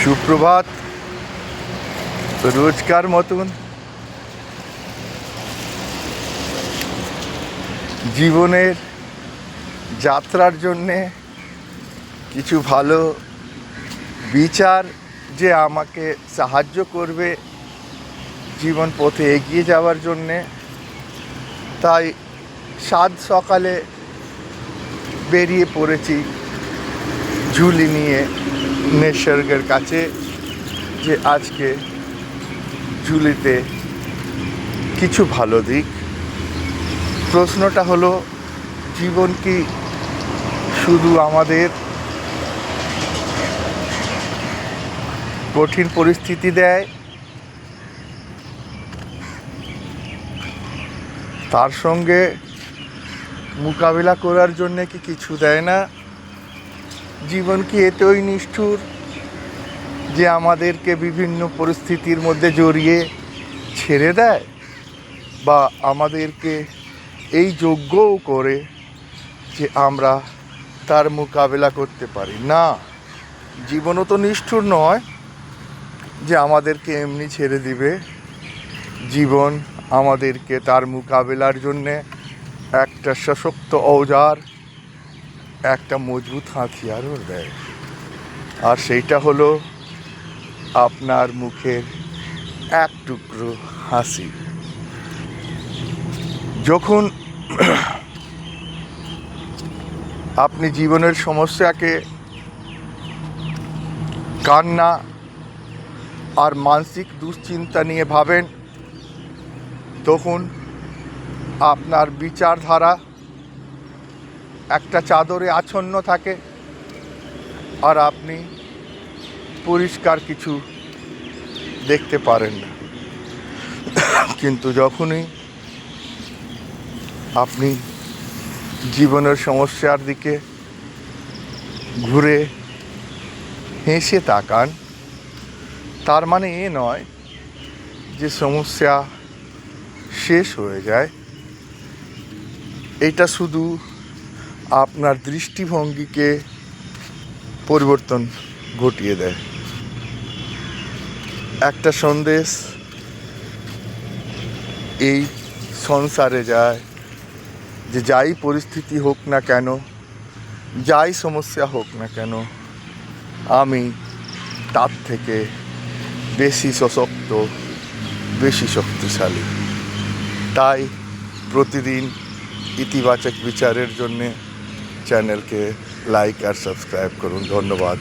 সুপ্রভাত। রোজকার মতন জীবনের যাত্রার জন্যে কিছু ভালো বিচার যে আমাকে সাহায্য করবে জীবন পথে এগিয়ে যাওয়ার জন্যে, তাই সাত সকালে বেরিয়ে পড়েছি ঝুলি নিয়ে নিসর্গের কাছে, যে আজকে ঝুলিতে কিছু ভালো দিক। প্রশ্নটা হলো, জীবন কি শুধু আমাদের কঠিন পরিস্থিতি দেয়, তার সঙ্গে মোকাবিলা করার জন্যে কি কিছু দেয় না? জীবন কি এতই নিষ্ঠুর যে আমাদেরকে বিভিন্ন পরিস্থিতির মধ্যে জড়িয়ে ছেড়ে দেয়, বা আমাদেরকে এই যোগ্যও করে যে আমরা তার মোকাবিলা করতে পারি না? জীবনও তো নিষ্ঠুর নয় যে আমাদেরকে এমনি ছেড়ে দিবে। জীবন আমাদেরকে তার মোকাবিলার জন্যে একটা সশক্ত औजार, একটা মজবুত হাতিয়ারও দেয়, আর সেইটা হলো আপনার মুখের এক টুকরো হাসি। যখন আপনি জীবনের সমস্যাকে কান্না আর মানসিক দুশ্চিন্তা নিয়ে ভাবেন, তখন আপনার বিচারধারা একটা চাদরে আচ্ছন্ন থাকে, আর আপনি পরিষ্কার কিছু দেখতে পারেন না। কিন্তু যখনই আপনি জীবনের সমস্যার দিকে ঘুরে হেসে তাকান, তার মানে এ নয় যে সমস্যা শেষ হয়ে যায়। এটা শুধু আপনার দৃষ্টিভঙ্গিকে পরিবর্তন ঘটিয়ে দেয়। একটা সন্দেশ এই সংসারে যায় যে যাই পরিস্থিতি হোক না কেন, যাই সমস্যা হোক না কেন, আমি তার থেকে বেশি সশক্ত, বেশি শক্তিশালী। তাই প্রতিদিন ইতিবাচক বিচারের জন্যে চ্যানেলকে লাইক আর সাবস্ক্রাইব করুন। ধন্যবাদ।